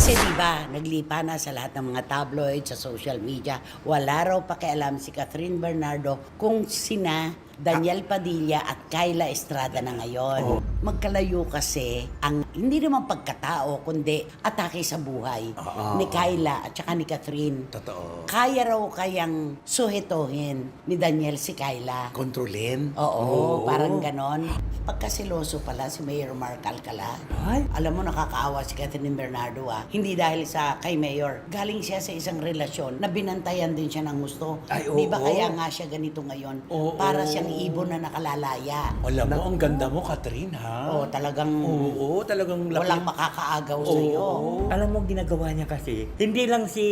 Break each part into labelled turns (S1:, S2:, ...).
S1: Kasi diba, naglipa na sa lahat ng mga tabloid, sa social media, wala raw pakialam si Catherine Bernardo kung sina Daniel Padilla at Kyla Estrada na ngayon. Magkalayo kasi ang hindi naman pagkatao, kundi atake sa buhay ni Kyla at saka ni Catherine.
S2: Totoo.
S1: Kaya raw kayang suhetohin ni Daniel si Kyla.
S2: Kontrolin?
S1: Oo, parang ganon. Pagkasiloso pala si Mayor Mark Alcala.
S2: Ay.
S1: Alam mo, nakakaawa si Catherine Bernardo Hindi dahil sa kay Mayor. Galing siya sa isang relasyon na binantayan din siya ng gusto.
S2: Ay,
S1: Di ba
S2: oo.
S1: kaya nga siya ganito ngayon?
S2: Oo.
S1: Para siyang ibon na nakalalaya.
S2: Alam mo, ang ganda mo, Catherine, ha?
S1: Oo, talagang
S2: Oo, talagang
S1: walang makakaagaw sa'yo.
S3: Alam mo, ginagawa niya kasi, hindi lang si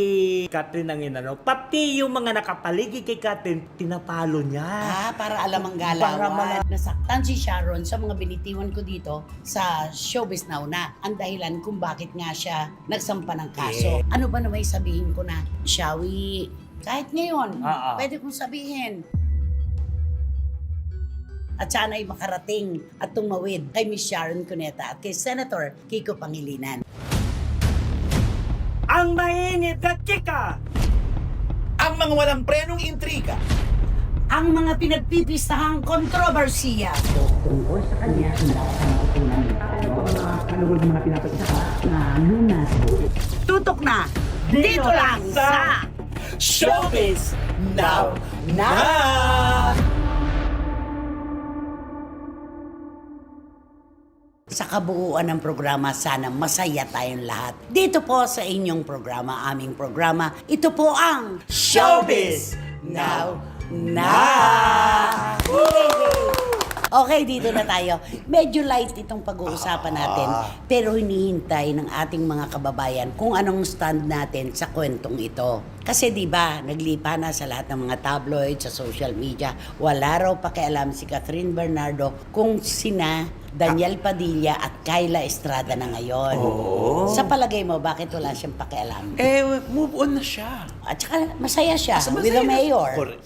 S3: Catherine ang inano, pati yung mga nakapaligid kay Catherine, tinapalo niya.
S1: Para alam ang
S3: Para
S1: galawan. Nasaktan si Sharon sa mga binitiwan ko dito sa Showbiz Now na ang dahilan kung bakit nga siya nagsampa ng kaso. Ano ba na may sabihin ko na, Shawi, kahit ngayon, pwede kong sabihin. At sana ay makarating at tumawid kay Miss Sharon Cuneta at kay Senator Kiko Pangilinan.
S3: Ang mainit na chika!
S2: Ang mga walang prenong intriga.
S1: Ang mga pinagpipistahang kontrobersiya. Tungkol sa kanya, tutok na dito lang sa
S2: Showbiz Now!
S1: Sa kabuuan ng programa, sana masaya tayong lahat. Dito po sa inyong programa, aming programa, ito po ang
S2: Showbiz Now!
S1: Okay, dito na tayo. Medyo light itong pag-uusapan natin, pero hinihintay ng ating mga kababayan kung anong stand natin sa kwentong ito. Kasi di ba, naglipa na sa lahat ng mga tabloid, sa social media, wala raw pakialam si Catherine Bernardo kung sina Daniel Padilla at Kyla Estrada na ngayon. Sa palagay mo, bakit wala siyang pakialam?
S2: Move on na siya.
S1: At saka masaya siya with
S2: Masaya
S1: the
S2: na-
S1: mayor.
S2: Correct.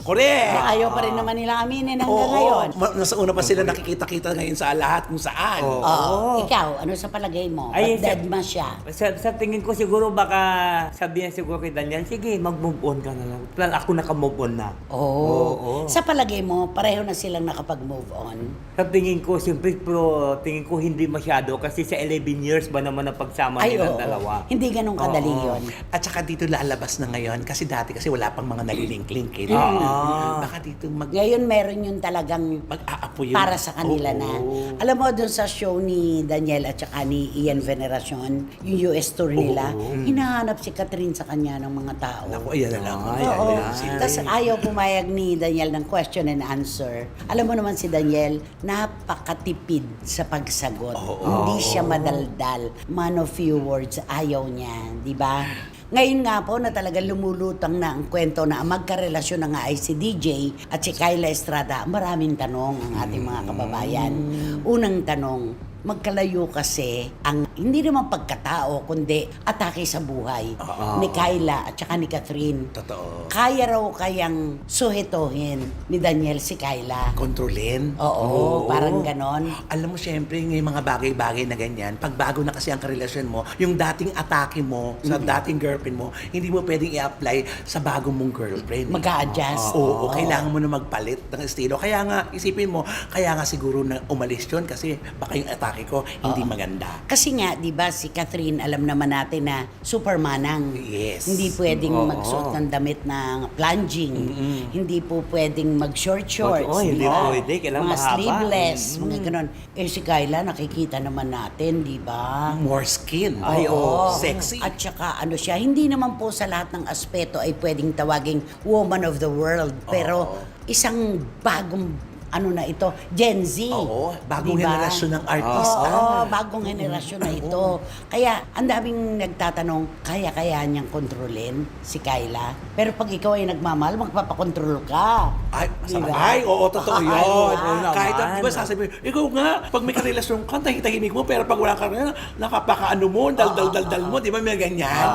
S1: Ayaw pa rin naman nila aminin hanggang ngayon.
S2: Nasa una pa sila nakikita-kita ngayon sa lahat kung saan.
S1: Ikaw, ano sa palagay mo?
S3: Ay,
S1: Ba't dead ma siya?
S3: Sa tingin ko siguro baka sabihin siguro kay Daniel, sige, mag-move on ka na lang. Plan ako naka-move on na.
S1: Oo. Sa palagay mo, pareho na silang nakapag-move on?
S3: Sa tingin ko, siyempre, pero tingin ko hindi masyado kasi sa 11 years ba naman ang pagsama nilang dalawa.
S1: Hindi ganun kadali yun.
S2: At saka dito lalabas na ngayon kasi dati kasi wala pang mga nalilink-link eh. Baka dito
S1: Ngayon meron yung talagang
S2: mag-aapoy
S1: para sa kanila na. Alam mo, dun sa show ni Daniel at saka ni Ian Veneracion, yung US tour nila, hinahanap si Catherine sa kanya ng mga tao.
S2: Naku, ayan na lang.
S1: Oo. Tapos ayaw pumayag ni Daniel ng question and answer. Alam mo naman si Daniel, napakatipid sa pagsagot. Hindi siya madaldal. Man of few words, ayaw niya. Di ba? Ngayon nga po na talagang lumulutang na ang kwento na magkarelasyon na nga ay si DJ at si Kyla Estrada, maraming tanong ang ating mga kababayan. Unang tanong, magkalayo kasi ang hindi naman pagkatao, kundi atake sa buhay ni Kyla at saka ni Catherine.
S2: Totoo.
S1: Kaya raw kayang suhetohin ni Daniel si Kyla.
S2: Kontrolin?
S1: Oo, parang ganon.
S2: Alam mo, syempre, yung mga bagay-bagay na ganyan, pag bago na kasi ang karelasyon mo, yung dating atake mo sa dating girlfriend mo, hindi mo pwedeng i-apply sa bagong mong girlfriend.
S1: Mag-a-adjust.
S2: Oo, kailangan mo na magpalit ng estilo. Kaya nga, isipin mo, kaya nga siguro na umalis yun kasi baka yung atake ko hindi maganda.
S1: Kasi nga, di ba, si Catherine, alam naman natin na supermanang.
S2: Yes.
S1: Hindi pwedeng magsuot ng damit ng plunging. Hindi po pwedeng mag-short shorts.
S3: Hindi
S1: di ba?
S3: pwede, kailangan
S1: mga
S3: mahaba.
S1: sleeveless, mga ganon. Si Kyla, nakikita naman natin, di ba?
S2: More skin.
S3: Ay, oo.
S2: Sexy.
S1: At saka ano siya, hindi naman po sa lahat ng aspeto ay pwedeng tawaging woman of the world. Pero isang bagong ano na ito, Gen Z.
S2: Oo, bagong
S1: Diba?
S2: henerasyon ng artista.
S1: Oo, bagong henerasyon na ito. Kaya, ang daming nagtatanong, kaya niyang kontrolin si Kyla. Pero pag ikaw ay nagmamahal, magpapakontrol ka.
S2: Ay,
S1: Diba?
S2: ay, oo, totoo
S1: Ay,
S2: yun.
S1: oo
S2: Kahit,
S3: naman.
S2: di ba, sasabihin, ikaw nga, pag may karelasyon ka, tahimik mo, pero pag wala ka rin, nakapakaano mo, dal mo, di ba, may ganyan.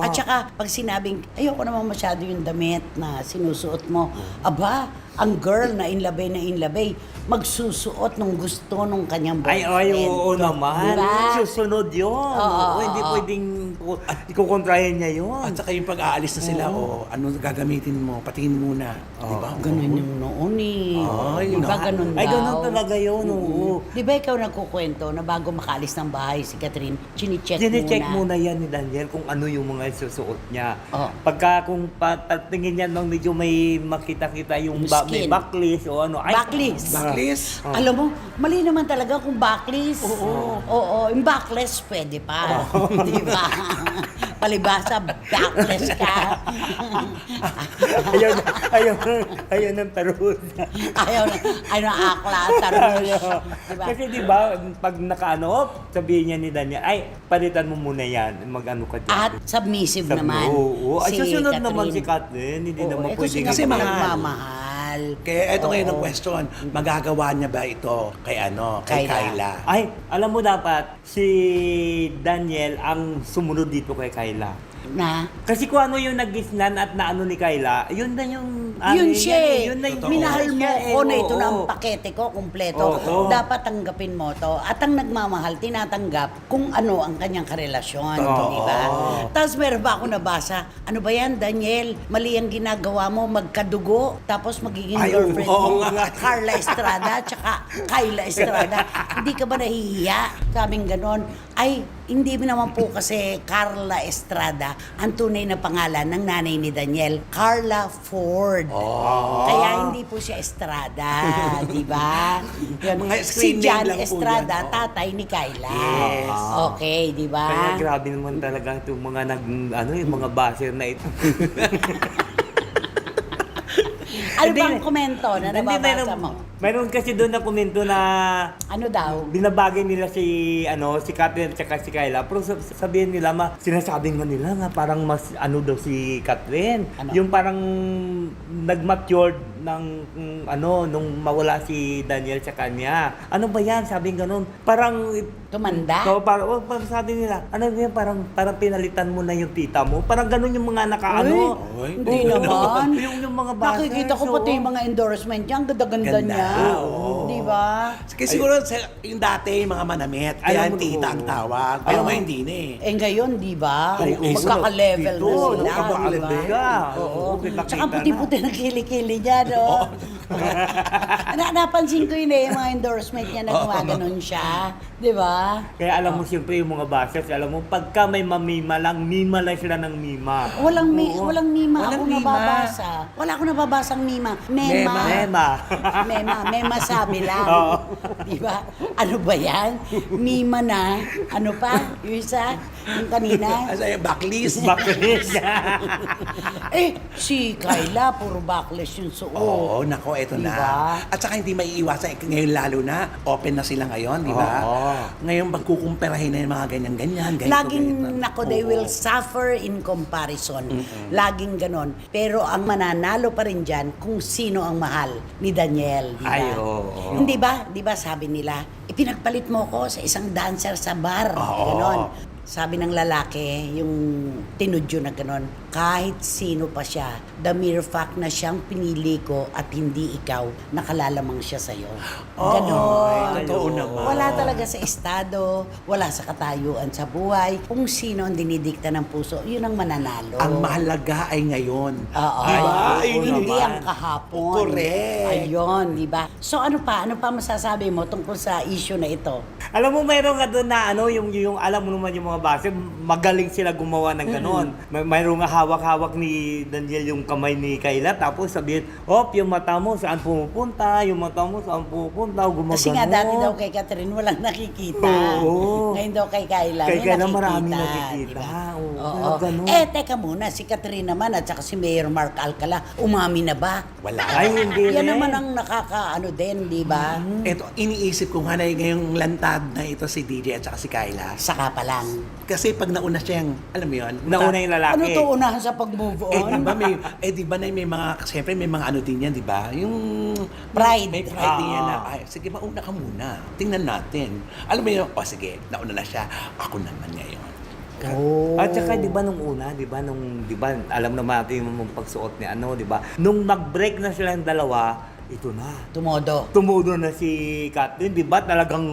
S1: At saka, pag sinabing, ayoko naman masyado yung damit na sinusuot mo, aba, ang girl na inlabay, magsusuot nung gusto nung kanyang
S3: Ay,
S1: boyfriend.
S3: oo naman.
S1: Diba?
S3: Susunod yun.
S1: Oo,
S3: Hindi
S1: oo.
S3: pwedeng ikukontrahin niya yun.
S2: At saka yung pag-aalis na sila, ano gagamitin mo, patingin muna. Di ba?
S1: Ganun yung noon eh.
S2: Ay,
S1: Di ba ganun daw?
S3: Ay, ganun talaga yun. Oo.
S1: Di ba ikaw nagkukwento na bago makaalis ng bahay si Catherine, chine-check
S3: Chine-check
S1: muna.
S3: muna yan ni Daniel kung ano yung mga susuot niya.
S1: Oo.
S3: Pagka kung patingin niya nung medyo may makita-kita yung
S1: Yung
S3: may
S1: skin.
S3: backlist o ano. Ay,
S1: Backlist.
S2: Backlist?
S1: Alam mo, mali naman talaga kung backlist. Oo. Yung backless pwede pa. Di ba? Palibasa, backless ka.
S3: ayaw ng tarot.
S1: ayaw na akla, tarush. Diba?
S3: Kasi di ba, pag nakaano, sabihin niya ni Daniel, ay, palitan mo muna yan, mag-ano ka dyan.
S1: At submissive naman.
S3: Oo. Ay,
S1: si
S3: susunod
S1: Catherine.
S3: naman si Catherine, hindi
S1: Oo,
S3: naman
S1: kasi
S3: pwedeng...
S1: nga
S2: Kasi
S1: naman
S2: mahal.
S1: nagmamahal.
S2: Kaya eto ngayon ang
S1: Oo.
S2: question, magagawa niya ba ito kay kay
S1: Kyla.
S2: Kyla?
S3: Ay, alam mo dapat, si Daniel ang sumunod dito kay Kyla.
S1: Na,
S3: Kasi kung ano yung nagisnan at naano ni Kyla, yun na yung...
S1: yun siya eh.
S3: Yun na yung
S2: Totoo.
S1: Minahal mo
S3: siya eh,
S1: ko na ito
S3: oo.
S1: na ang pakete ko, kumpleto.
S3: Oo.
S1: Dapat tanggapin mo to. At ang nagmamahal, tinatanggap kung ano ang kanyang karelasyon.
S2: Totoo.
S1: Di ba? Tapos meron ba ako nabasa, ano ba yan, Daniel? Mali ang ginagawa mo, magkadugo. Tapos magiging
S2: Ay,
S1: girlfriend
S2: oo
S1: mo,
S2: nga.
S1: Carla Estrada, tsaka Kyla Estrada. Hindi ka ba nahihiya? Sabing ganon. Ay, hindi naman po kasi Carla Estrada ang tunay na pangalan ng nanay ni Daniel, Carla Ford. Kaya hindi po siya Estrada, di ba? Yun.
S2: Mga
S1: Si
S2: screen name
S1: John
S2: lang po
S1: Estrada,
S2: yan, oo.
S1: tatay ni Kyla.
S3: Yes.
S1: Okay, di ba?
S3: Kaya grabe naman talaga itong mga yung mga baser na ito.
S1: Ano
S3: Hindi,
S1: bang komento na
S3: Hindi,
S1: nababasa mo?
S3: Meron kasi doon na komento na
S1: Ano daw?
S3: binabagay nila si Catherine at saka si Kyla, pero sabihin nila sinasabi nga nila nga parang mas daw si Catherine,
S1: Ano?
S3: yung parang nag-matured ng nung mawala si Daniel sa kanya. Ano ba yan? Sabi ganun. Parang
S1: Tumanda?
S3: So, parang sabi nila, ano yan, parang pinalitan mo na yung tita mo. Parang ganun yung mga nakaano.
S2: Uy,
S1: Hindi naman.
S3: yung mga bata.
S1: Nakikita ko pati yung mga endorsement niya, ang ganda-ganda
S2: Ganda,
S1: niya.
S2: oo.
S1: Di ba?
S2: Kasi siguro yung dati, yung mga manamit, kaya
S3: Alam mo,
S2: tita ang
S3: oo.
S2: tawag. Pero ngayon hindi na eh.
S1: Eh ngayon, di ba?
S3: Ay, oo.
S1: Magkaka-level na
S3: Dito,
S1: sila,
S3: magkaka-level
S1: di ba?
S3: ka.
S1: Oo.
S3: Oo, kita-kita
S1: Tsaka
S3: na.
S1: puti-puti na kilikili niya, no? Napansin ko yun eh, yung mga endorsement niya na gumaganon siya. Di ba?
S3: Kaya alam mo, siyempre yung mga bashers, alam mo, pagka may mamima lang, mima lang sila ng mima.
S1: Walang
S3: Oo.
S1: walang mima
S2: Walang
S1: ako
S2: mima.
S1: nababasa. Wala akong nababasang mima. Mema.
S3: Mema.
S1: Mema sabi lang.
S3: Oo.
S1: Di ba? Ano ba yan? Mima na. Ano pa? Yung isa? Yung kanina?
S2: As backlist.
S3: Backlist.
S1: Eh, si Kyla, puro backless yung suot.
S2: Oo, nako, eto
S1: Diba?
S2: na. At saka hindi maiiwasan, ngayon lalo na, open na sila ngayon, di ba?
S3: Oo.
S2: Ngayon, magkukumpirahin na yung mga ganyan-ganyan. ganito,
S1: Laging,
S2: ganito.
S1: nako, they will suffer in comparison. Laging ganon. Pero ang mananalo pa rin dyan kung sino ang mahal ni Daniel. Di ba?
S3: Ay, oo.
S1: Hindi ba? Di ba sabi nila, ipinagpalit mo ko sa isang dancer sa bar.
S2: Oo.
S1: Ganon. Sabi ng lalaki, yung tinudyo na ganon, kahit sino pa siya, the mere fact na siyang pinili ko at hindi ikaw, nakalalamang siya sa'yo.
S2: Oo,
S1: Ganon.
S2: ay, totoo naman.
S1: Wala talaga sa estado, wala sa katayuan sa buhay. Kung sino ang dinidikta ng puso, yun ang mananalo.
S2: Ang mahalaga ay ngayon.
S1: Oo.
S2: Di ba?
S3: Ay, oo
S1: Hindi
S3: naman.
S1: ang kahapon.
S2: Correct.
S1: Ayun, di ba? So ano pa masasabi mo tungkol sa issue na ito?
S3: Alam mo, mayroon nga doon na yung alam mo naman yung mga base, magaling sila gumawa ng ganon. Mayroon nga hawak-hawak ni Daniel yung kamay ni Kyla, tapos sabihin, yung mata mo saan pumupunta, yung mata mo saan pumupunta, gumagano.
S1: Kasi nga dati daw kay Catherine walang nakikita.
S3: Oo.
S1: Ngayon daw kay Kyla
S3: Kay
S1: may
S3: Kyla
S1: nakikita.
S3: maraming nakikita.
S1: di ba?
S3: Oo, ganun.
S1: Teka muna, si Catherine naman at saka si Mayor Mark Alcala, umami na ba?
S2: Wala.
S3: Ay, hindi
S1: Yan
S3: rin.
S1: naman ang nakakaano din, di ba?
S2: Ito, iniisip ko nga na ngayong lantad na ito si DJ at saka si Kyla.
S1: Saka pa lang.
S2: Kasi pag nauna siyang, alam mo yun?
S3: Nauna yung lalaki.
S1: Ano to unahan sa pag-move on?
S2: Di ba na may mga, siyempre may mga ano din yan, di ba? Yung
S1: Pride.
S2: May pride din yan na,
S3: Ah.
S2: ay, sige, mauna ka muna. Tingnan natin. Alam mo yun, sige, nauna na siya. Ako naman ngayon.
S1: Oh.
S3: At saka 'di ba nung una, 'di ba alam naman natin yung pagsuot ni ano, 'di ba? Nung nag-break na silang dalawa, ito na. Tumudo na si Catherine, 'di ba? Talagang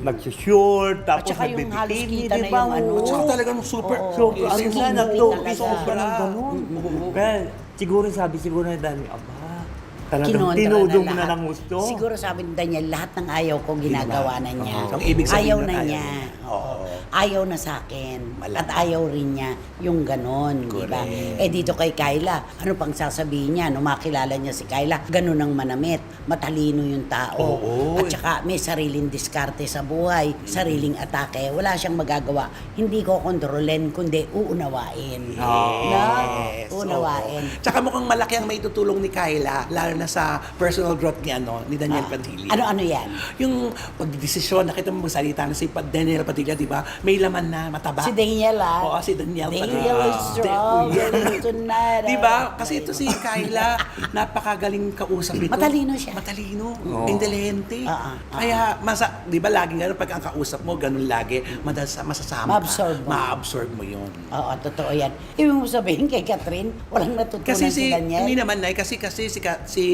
S3: nagsushort, tapos
S1: saka yung halos
S3: nagbibikini,
S1: kita na
S3: 'di ba?
S1: yung ano.
S2: At saka talagang super.
S3: So, ano
S1: Yes,
S3: na,
S1: yes,
S3: nag-topis
S1: talaga.
S3: sobra ng ganun. Kaya, siguro na Dani, aba, talagang
S1: Kinontra
S3: tinudong
S1: na
S3: na
S1: lahat.
S3: ng gusto.
S1: Siguro sabi ni Daniel, lahat ng ayaw ko ginagawa na niya.
S2: Ang ibig sabihin
S1: Ayaw
S2: nun,
S1: na
S2: ayaw
S1: niya.
S2: na. Oo.
S1: Ayaw na sa akin.
S2: Malaki.
S1: At ayaw rin niya yung ganon, di ba?
S2: Correct.
S1: Eh dito kay Kyla, ano pang sasabihin niya? Nung makilala niya si Kyla, ganon ang manamit. Matalino yung tao.
S2: Oo.
S1: At saka may sariling diskarte sa buhay, sariling atake. Wala siyang magagawa. Hindi ko kontrolin, kundi uunawain. Na?
S2: Yes.
S1: Unawain.
S2: Oo. Tsaka mukhang malaki ang maitutulong ni Kyla, lalo na sa personal growth ni Daniel Padilla.
S1: Ano yan?
S2: Yung pagdesisyon, nakita mo magsalita na si Daniel Padilla, di ba? May laman na, mataba.
S1: Si Daniel, ah.
S2: Oo, si Daniel
S1: Daniel is strong tonight.
S2: Di ba? Kasi ito si Kyla, napakagaling kausap ito.
S1: Matalino siya.
S2: Matalino.
S3: Oo.
S2: Intelligente.
S1: Ah.
S2: Kaya, di ba laging ano, pag ang kausap mo, ganun lagi, masasama
S1: Ma-absorb mo.
S2: Ma-absorb mo yun.
S1: Oo, totoo yan. Ibig mo sabihin kay Catherine, walang natutunan
S2: Kasi
S1: si Daniel.
S2: hindi naman na, kasi si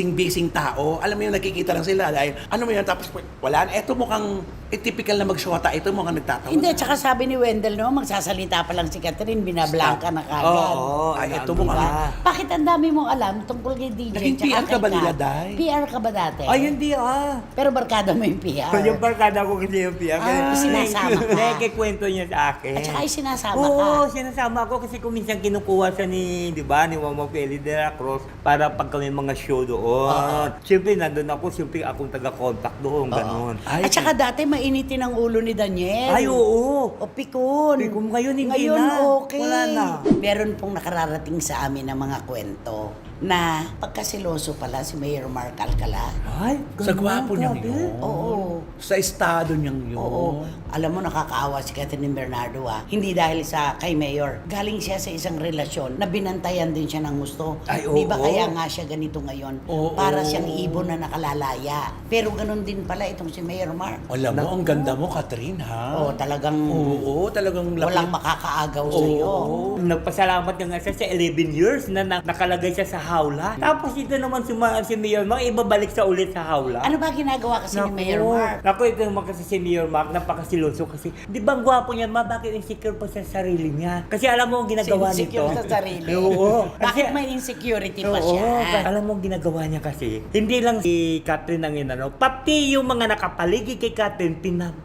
S2: busy tao, alam mo yung nakikita lang sila dahil, ano mo yun, tapos wala, eto mukhang typical na magsyota, ito mukhang nagtatawa.
S1: Hindi, tsaka sabi ni Wendell, no, magsasalita pa lang si Catherine, binablangka na kagad.
S3: Oo,
S2: Ay, ito
S3: ano
S2: mukhang,
S3: ba?
S1: Bakit ang dami mong alam tungkol kay DJ?
S2: Naging
S1: tsaka
S2: PR ka
S1: kay
S2: ba
S1: Kat?
S2: nila, Day?
S1: PR ka ba dati?
S3: Ay, hindi ah.
S1: Pero barkada mo yung PR.
S3: Yung barkada ko kasi yung piyak.
S1: Ah, sinasama ka.
S3: Kikwento niya sa akin.
S1: At saka ay sinasama ka.
S3: Oo, sinasama ko kasi kung minsan kinukuha siya ni, di ba, ni Mama Peli de la Cruz para pag kami mga show doon. Siyempre, nandun ako, siyempre akong taga-contact doon, ganun.
S1: At saka dati mainitin ang ulo ni Daniel.
S3: Ay, oo.
S1: O pikon.
S3: Pikon. Ngayon, hindi
S1: Ngayon,
S3: na.
S1: okay.
S3: Wala na.
S1: Meron pong nakararating sa amin ng mga kwento na pagkasiloso pala si Mayor Mark Alcala.
S3: Ay,
S2: sa
S3: ganun,
S2: gwapo niyang
S3: grabe.
S2: yun.
S1: Oo.
S2: Sa estado niyang yun.
S1: Oo. Alam mo, nakakaawa si Catherine Bernardo Hindi dahil sa kay Mayor. Galing siya sa isang relasyon na binantayan din siya ng gusto.
S3: Ay,
S1: Di ba
S3: oo.
S1: kaya nga siya ganito ngayon?
S2: Oo.
S1: Para siyang ibon na nakalalaya. Pero ganun din pala itong si Mayor Mark.
S2: Alam mo, ang ganda mo, Catherine, ha?
S1: Oo, talagang
S2: Oo, talagang
S1: walang makakaagaw sa iyo.
S2: Oo.
S3: Nagpasalamat na nga siya sa 11 years na nakalagay siya sa hawla. Tapos ito naman si Mayor Mark, ibabalik sa ulit sa hawla.
S1: Ano ba ginagawa kasi ni Mayor
S3: Naku,
S1: Mark?
S3: Naku, ito naman kasi si Mayor Mark, napakasiloso kasi. Di ba ang gwapo niya, bakit insecure pa sa sarili niya? Kasi alam mo ang ginagawa nito.
S1: Insecure sa sarili.
S3: Oo.
S1: Bakit may insecurity pa
S3: Oo,
S1: siya?
S3: alam mo ang ginagawa niya kasi, hindi lang si Catherine ang inano, pati yung mga nakapaligid kay Catherine,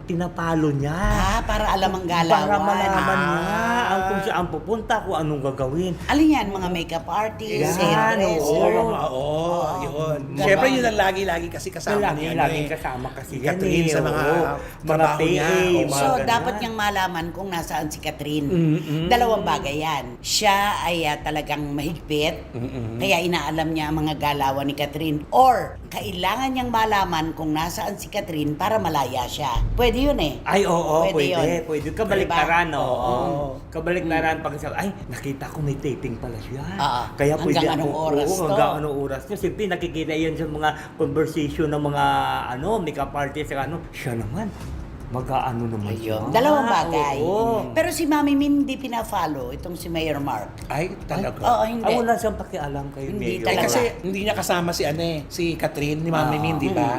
S3: pinapalo niya.
S1: Para alam ang galawan.
S3: Para malaman niya ang kung saan pupunta, kung anong gagawin.
S1: Alin yan? Mga makeup artist,
S3: Yan,
S1: hairdresser.
S2: Oo, yun.
S1: Diba?
S2: Siyempre, yun ang lagi-lagi kasi kasama niya.
S3: Laging kasama kasi yan
S2: Catherine sa mga trabaho niya.
S3: PA,
S2: Oo,
S1: So,
S2: mga
S1: dapat niyang malaman kung nasaan si Catherine. Dalawang bagay yan. Siya ay talagang mahigpit, kaya inaalam niya ang mga galawan ni Catherine. Or, kailangan niyang malaman kung nasaan si Catherine para malaya siya. Pwede yun eh.
S3: Ay, oo,
S1: Pwede yun.
S3: pwede. Kabaliktaran,
S1: Diba?
S3: oo. Kabaliktaran pag sabi, ay, nakita ko may taping pala siya.
S1: Oo.
S3: Kaya pwede
S1: Hanggang anong oras to?
S3: Hanggang anong oras to. Siyempre, nakikita yan sa mga conversation ng mga, makeup artist, siya naman. Mag-aano naman siya.
S1: Ayun. Dalawang bagay.
S3: Oo.
S1: Pero si Mami Min hindi pina-follow itong si Mayor Mark.
S2: Ay, talaga.
S1: Oo, hindi.
S3: Ay, wala siyang pakialam kay
S1: Hindi
S3: Mayor.
S1: talaga.
S2: Kasi hindi niya kasama si si Catherine, ni Mami Min, di ba?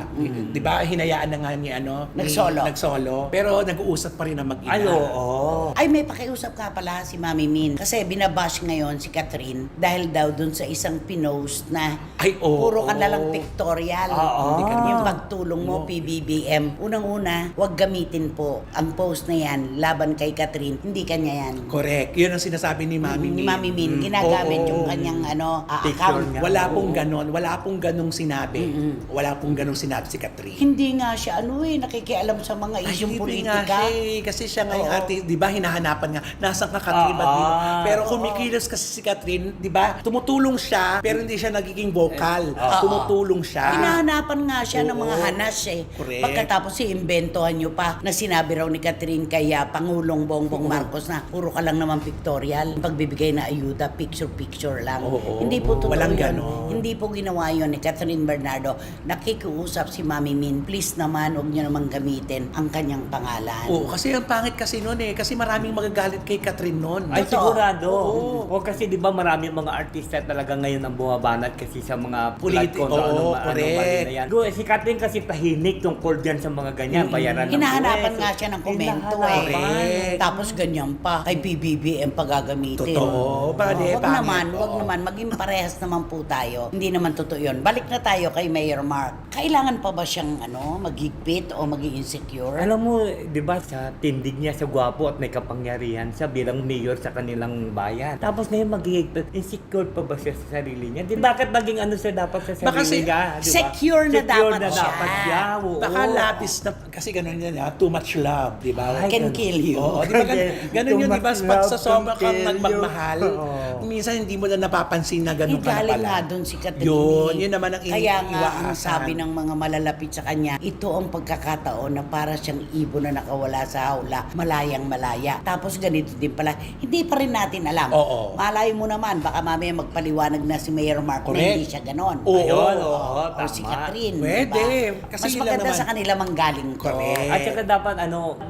S2: Di ba, hinayaan na nga ni
S1: Nagsolo.
S2: Nagsolo. Pero nag-uusap pa rin na mag-ina.
S3: Ay, oo.
S1: Ay, may pakiusap ka pala si Mami Min. Kasi binabash ngayon si Catherine dahil daw dun sa isang pinost na
S2: Ay, oo.
S1: puro ka na lang pictorial.
S3: Oo.
S1: Hindi ka yung pagtulong mo, PBBM. Unang-una, huwag gamitin po ang post na yan laban kay Catherine. Hindi kanya yan.
S2: Correct. Yun ang sinasabi ni Mami Min.
S1: Ni Mami Min, ginagamit
S2: Oo.
S1: yung kanyang
S3: Picture
S1: account.
S3: niya.
S2: Wala
S3: Oo.
S2: pong ganon. Wala pong ganong sinabi. Wala pong ganong sinabi si Catherine.
S1: Hindi nga siya nakikialam sa mga isyong
S2: hindi nga
S1: politika.
S2: siya eh. Kasi siya nga yung
S1: Oo.
S2: ate, di ba, hinahanapan nga, nasaan ka Catherine, ba't di mo? Pero kumikilos kasi si Catherine, di ba, tumutulong siya, pero hindi siya nagiging vocal. Tumutulong siya.
S1: Hinahanapan nga siya ng mga
S2: Oo.
S1: hanas eh.
S2: Correct.
S1: Pagkatapos iimbentohan nyo pa pa na sinabi raw ni Catherine kay Pangulong Bongbong Marcos na puro ka lang naman pictorial, pagbibigay na ayuda, picture-picture lang.
S2: Oo.
S1: Hindi po totoo
S2: Walang
S1: yun.
S2: ganon.
S1: Hindi po ginawa yun ni Catherine Bernardo. Nakikiusap si Mami Min, please naman, huwag niyo naman gamitin ang kanyang pangalan.
S2: Oo, kasi ang pangit kasi noon kasi maraming magagalit kay Catherine noon.
S3: Ay,
S1: Totoo.
S3: sigurado.
S2: Oo.
S3: O kasi di ba maraming mga artista talaga ngayon ang bumabanat kasi sa mga
S2: Politiko,
S3: anong
S2: correct.
S3: mali na yan. Si Catherine kasi tahimik tungkol dyan sa mga ganyan, bayaran ng
S1: Hinahanapan
S3: buwes.
S1: nga siya ng komento
S2: Correct.
S1: Tapos ganyan pa, kay PBBM pagagamitin.
S2: Totoo. Bale,
S1: Wag
S2: pangit.
S1: naman, wag
S2: Oo.
S1: naman. Maging parehas naman po tayo. Hindi naman totoo yun. Balik na tayo kay Mayor Mark. Kailangan pa ba siyang maghigpit o maging insecure?
S3: Alam mo, di ba, sa tindig niya sa gwapo at may kapangyarihan siya bilang mayor sa kanilang bayan. Tapos ngayon magiging insecure pa ba siya sa sarili niya? Di bakit maging siya dapat sa sarili
S2: Baka
S3: niya? Di ba?
S1: secure na dapat siya.
S3: dapat siya. Oo.
S2: Baka labis na, kasi ganun yan, too much love, di ba?
S3: Ay,
S1: Can
S3: ganun.
S1: kill you.
S2: Oo, di ba ganun yun, di ba?
S3: Too
S2: Pag
S3: much
S2: sa sobra
S3: love
S2: kang
S3: can
S2: nagmamahal,
S3: kill you.
S2: minsan hindi mo na napapansin na ganun ka na
S1: Galing
S2: pala.
S1: nga doon si Catherine.
S2: Yun naman ang
S1: Kaya nga, ang
S2: iniiwasan.
S1: sabi ng mga malalapit sa kanya, ito ang pagkakataon na para siyang ibon na nakawala sa hawla, malayang malaya. Tapos ganito din pala, hindi pa rin natin alam.
S2: Oo.
S1: Malay mo naman, baka mamaya magpaliwanag na si Mayor Mark na
S2: Correct.
S1: hindi siya ganon.
S2: Oo.
S3: Ayun, oo,
S1: O
S3: tama.
S1: si Catherine.
S2: Pwede.
S1: Diba?
S2: Kasi
S1: Mas
S2: yun lang
S1: maganda
S2: naman.
S1: sa kanila manggaling ko.
S2: Correct.
S3: At saka dapat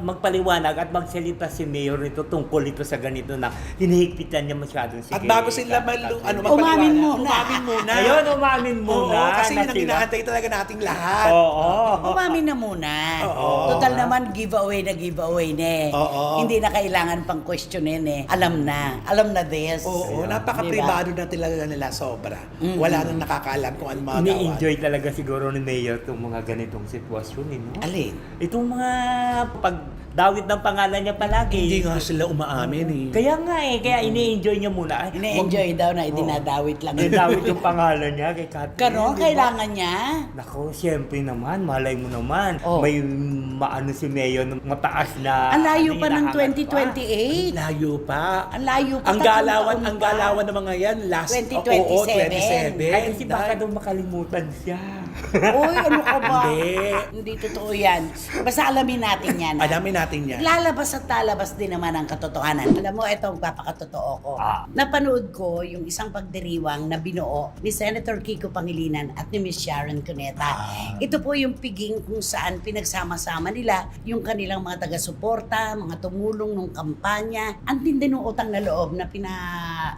S3: magpaliwanag at magsalita si Mayor nito tungkol ito sa ganito na hinihigpitan niya masyado si
S2: At bago sila magpaliwanag.
S1: Umamin muna.
S2: Umamin muna.
S3: Ayun, umamin muna.
S2: Oo, kasi
S3: na
S2: yun ang
S3: sila.
S2: inaantay talaga nating lahat.
S3: Oo.
S1: Umamin na muna.
S2: Oo.
S1: Total naman, giveaway na eh.
S2: Oo.
S1: Hindi na kailangan pang questionin eh. Alam na this.
S2: Oo,
S3: Ayun.
S2: napaka-privado na talaga nila sobra. Wala nang nakakaalam kung ano mga gawa.
S3: Ini-enjoy talaga siguro ni Mayor itong mga ganitong sitwasyon. No?
S1: Alin?
S3: Itong mga pagdawit ng pangalan niya palagi.
S2: Hindi nga sila umaamin eh.
S3: Kaya nga kaya ini-enjoy niya muna. Ay,
S1: Ini-enjoy daw na idinadawit lang.
S3: Dinadawit yung pangalan niya kay Catherine.
S1: Karon,
S3: di ba?
S1: kailangan niya.
S3: Nako, siyempre naman, malay mo naman.
S1: Oh.
S3: May maano si Mayor ng mataas na...
S1: Ang layo pa ng
S3: hinahangat pa.
S1: 2028.
S2: Layo pa.
S1: Ang layo pa.
S2: Ang
S1: tatlong
S2: galawan,
S1: taon
S2: ang
S1: pa.
S2: galawan ng mga yan last
S1: 2027.
S2: Oo, 27.
S3: Ay, kasi baka daw makalimutan siya.
S1: Uy, ano ka ba?
S2: Hindi.
S1: Hindi totoo yan. Basta alamin natin yan.
S2: Alamin natin yan.
S1: Lalabas at lalabas din naman ang katotohanan. Alam mo, ito ang papakatotoo ko. Napanood ko yung isang pagdiriwang na binuo ni Senator Kiko Pangilinan at ni Miss Sharon Cuneta. Ito po yung piging kung saan pinagsama-sama nila yung kanilang mga taga-suporta, mga tumulong ng kampanya. Ang tindi ng utang na loob na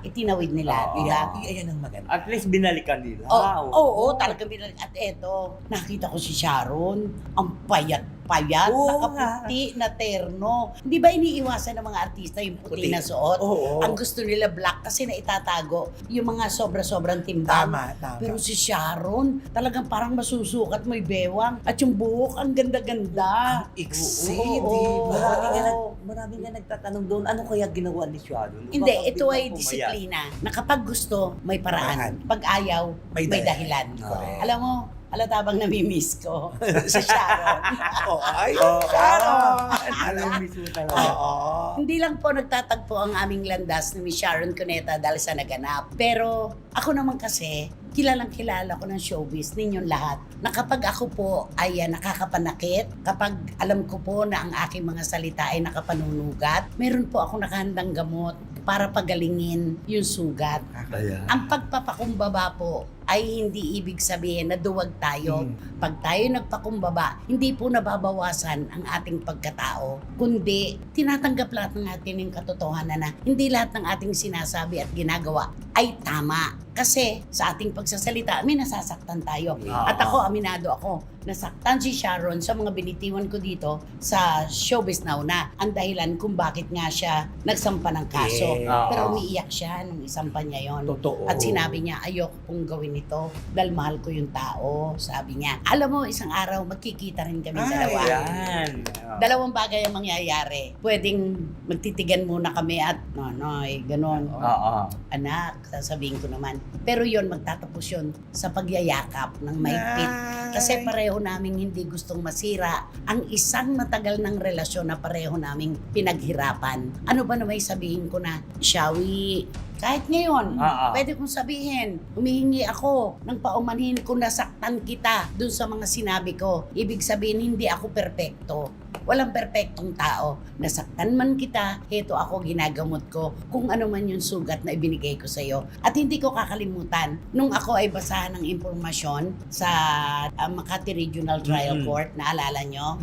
S1: itinawid nila. Diba?
S2: Ayan ang maganda.
S3: At least binalikan nila.
S1: Oo, talagang binalik. At eto, nakita ko si Sharon, ang payat,
S3: Oo
S1: nakaputi na terno. Hindi ba iniiwasan ng mga artista yung puti
S2: Puti.
S1: na suot?
S2: Oo.
S1: Ang gusto nila black kasi na itatago yung mga sobra-sobrang timbang.
S2: Tama.
S1: Pero si Sharon, talagang parang masusukat, may bewang. At yung buhok, ang ganda-ganda.
S2: Iksi,
S1: Oo.
S2: di ba?
S3: Maraming nga nagtatanong doon, ano kaya ginawa ni Sharon?
S1: Hindi,
S3: Baka
S1: ito ay
S3: biglang pumayat.
S1: disiplina. Na kapag gusto, may paraan.
S2: Paraan.
S1: Pag ayaw,
S2: May
S1: may
S2: dahilan.
S1: dahilan.
S2: Correct.
S1: Alam mo, alata bang namimiss ko si Sharon.
S2: Oo, ay,
S3: Oo.
S2: Sharon!
S3: Alam mismo talaga.
S2: Oo.
S1: Hindi lang po nagtatagpo ang aming landas ni Miss Sharon Cuneta dahil sa naganap. Pero ako naman kasi, kilalang kilala ko ng showbiz ninyong lahat. Na kapag ako po ay nakakapanakit, kapag alam ko po na ang aking mga salita ay nakapanunugat, meron po ako nakahandang gamot para pagalingin yung sugat.
S3: Kaya.
S1: Ang pagpapakumbaba po ay hindi ibig sabihin na duwag tayo. Pag tayo nagpakumbaba, hindi po nababawasan ang ating pagkatao. Kundi, tinatanggap lahat ng ating katotohanan na hindi lahat ng ating sinasabi at ginagawa ay tama. Kasi sa ating pagsasalita, may nasasaktan tayo. At ako, aminado ako, nasaktan si Sharon sa mga binitiwan ko dito sa Showbiz Now na ang dahilan kung bakit nga siya nagsampa ng kaso.
S2: Yeah.
S1: Pero umiiyak siya nung isampa niya yon.
S2: Totoo.
S1: At sinabi niya, ayoko pong gawin ito dahil mahal ko yung tao. Sabi niya, alam mo, isang araw magkikita rin kami dalawa.
S3: Yan.
S1: Dalawang bagay ang mangyayari. Pwedeng magtitigan muna kami at nonoy, ganon.
S3: Oo.
S1: Anak, sasabihin ko naman. Pero yon magtatapos yon sa pagyayakap ng maigpit. Kasi pareho naming hindi gustong masira ang isang matagal ng relasyon na pareho naming pinaghirapan. Ano ba na may sabihin ko na, Shawi, Kahit ngayon,
S3: Oo.
S1: pwede kong sabihin, humihingi ako ng paumanhin kung nasaktan kita dun sa mga sinabi ko. Ibig sabihin, hindi ako perpekto. Walang perpektong tao. Nasaktan man kita, heto ako, ginagamot ko kung ano man yung sugat na ibinigay ko sa'yo. At hindi ko kakalimutan, nung ako ay basahan ng impormasyon sa Makati Regional Trial Court, naalala nyo?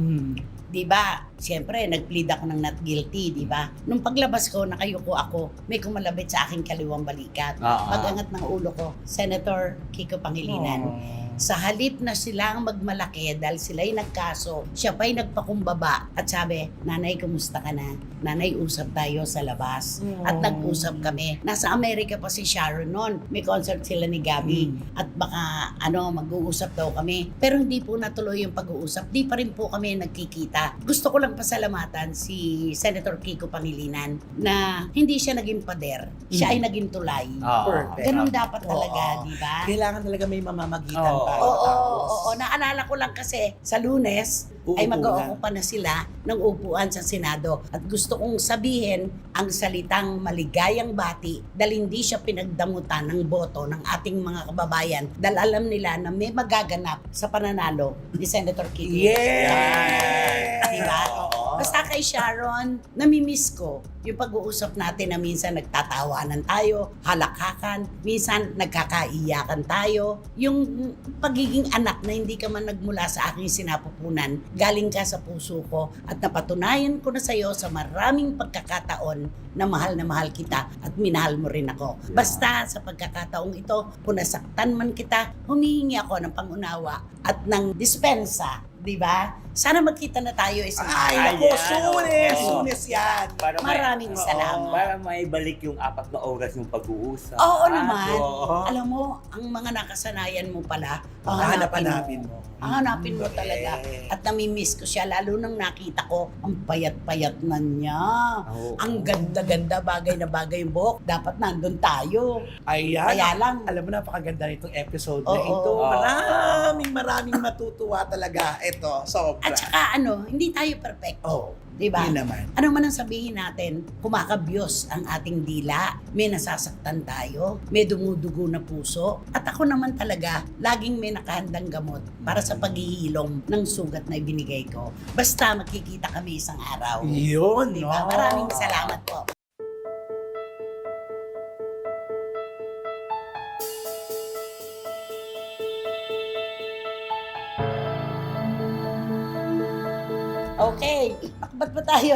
S1: Di ba? Siyempre, nag-plead ako ng not guilty, di ba? Nung paglabas ko, nakayuko ako, may kumalabit sa aking kaliwang balikat. Pag-angat ng ulo ko, Senator Kiko Pangilinan. Sa halip na sila ang magmalaki dahil sila'y nagkaso, siya pa'y nagpakumbaba at sabi, Nanay, kumusta ka na? Nanay, usap tayo sa labas. At nag-usap kami. Nasa Amerika pa si Sharon noon. May concert sila ni Gabby. At baka, mag-uusap daw kami. Pero hindi po natuloy yung pag-uusap. Di pa rin po kami nagkikita. Gusto ko lang pasalamatan si Senator Kiko Pangilinan na hindi siya naging pader. Siya ay naging tulay.
S2: Perfect.
S1: Ganun dapat talaga,
S2: Oo.
S1: di ba?
S2: Kailangan talaga may mamamagitan
S3: Oo.
S2: para
S1: Oo,
S2: tapos.
S1: oo. Naalala ko lang kasi sa Lunes ay
S2: Uupo
S1: mag-uupo na sila ng upuan sa Senado. At gusto kong sabihin ang salitang maligayang bati dahil hindi siya pinagdamutan ng boto ng ating mga kababayan dahil alam nila na may magaganap sa pananalo ni Senator Kiko.
S2: Yes!
S1: Diba?
S2: Oo.
S1: Basta kay Sharon, namimiss ko yung pag-uusap natin na minsan nagtatawanan tayo, halakhakan, minsan nagkakaiyakan tayo. Yung pagiging anak na hindi ka man nagmula sa aking sinapupunan, galing ka sa puso ko at napatunayan ko na sa'yo sa maraming pagkakataon na mahal kita at minahal mo rin ako. Basta sa pagkakataong ito, kung nasaktan man kita, humihingi ako ng pangunawa at ng dispensa. Diba? Sana magkita na tayo isang
S2: Ay,
S3: Ayan,
S2: naku,
S3: oo.
S2: sunes yan.
S1: Maraming salamat.
S3: Para may balik yung 4 na oras yung pag-uusap.
S1: Oo naman.
S3: Oo.
S1: Alam mo, ang mga nakasanayan mo pala,
S2: Hanap-hanapin mo.
S1: Hanapin mo
S2: Correct.
S1: talaga. At namimiss ko siya, lalo nang nakita ko, ang payat-payat na niya.
S3: Oo.
S1: Ang ganda-ganda, bagay na bagay yung buhok. Dapat nandun tayo.
S2: Ayan.
S1: Kaya lang.
S2: Alam mo, napakaganda nitong episode na
S1: Oo.
S2: ito.
S3: Oo.
S2: Maraming matutuwa talaga. Ito, sobra.
S1: At saka hindi tayo perfecto.
S2: Oh,
S1: Diba?
S2: yun naman.
S1: Ano man ang sabihin natin, kumakabyos ang ating dila, may nasasaktan tayo, may dumudugo na puso, at ako naman talaga, laging may nakahandang gamot para sa paghihilom ng sugat na ibinigay ko. Basta magkikita kami isang araw.
S2: Yun,
S1: Diba?
S2: no?
S1: Maraming salamat po. Okay, ba't ba tayo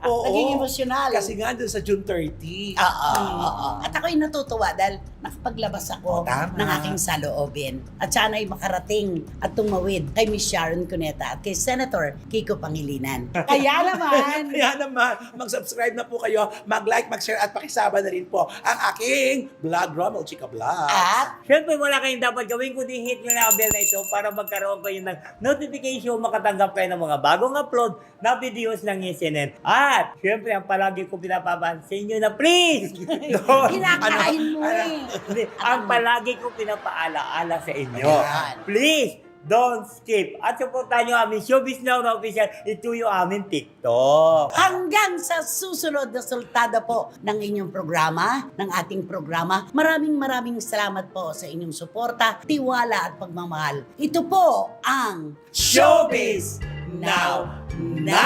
S2: Oo.
S1: naging emosyonal?
S2: Kasi nga doon sa June 30.
S1: Oo. At ako'y natutuwa dahil nakapaglabas ako
S2: Tama.
S1: ng aking saloobin. At sana'y makarating at tumawid kay Miss Sharon Cuneta at kay Senator Kiko Pangilinan. Kaya naman,
S2: Kaya naman, mag-subscribe na po kayo, mag-like, mag-share at pakisama na rin po ang aking vlog, Romel Chica Vlog.
S1: at
S3: Siyempre, wala kayong dapat gawin kundi hit nyo na ang bell na ito para magkaroon kayo ng notification, makatanggap kayo ng mga bagong upload na videos ng SNN. At, siyempre, ang palagi ko pinapabahan sa inyo na please!
S1: kinakain mo eh.
S3: Hindi, ang palagi ko pinapaalaala sa inyo.
S2: Ayan.
S3: Please, don't skip. At supportan nyo aming Showbiz Now na official. Ito yung aming TikTok.
S1: Hanggang sa susunod na sultada po ng inyong programa, ng ating programa. Maraming salamat po sa inyong suporta, tiwala at pagmamahal. Ito po ang
S2: Showbiz Now na!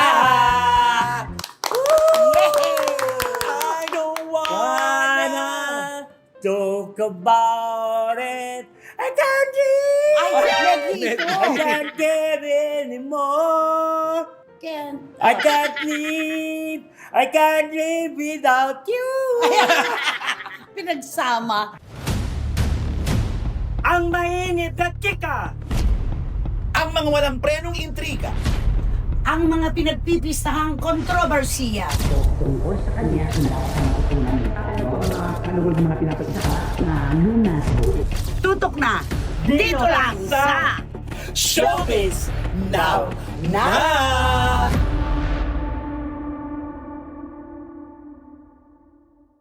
S2: I don't
S3: Wanna talk about it. I can't live.
S1: Ay, Negrito!
S3: I can't give anymore.
S1: Can't.
S3: I can't live. I can't live without you.
S1: Pinagsama.
S3: Ang mainit na chika.
S2: Ang mga walang prenong intriga.
S1: Ang mga pinagpipistahang kontrobersiya. Tungkol sa kanya, tutok na dito lang sa
S2: Showbiz Now na!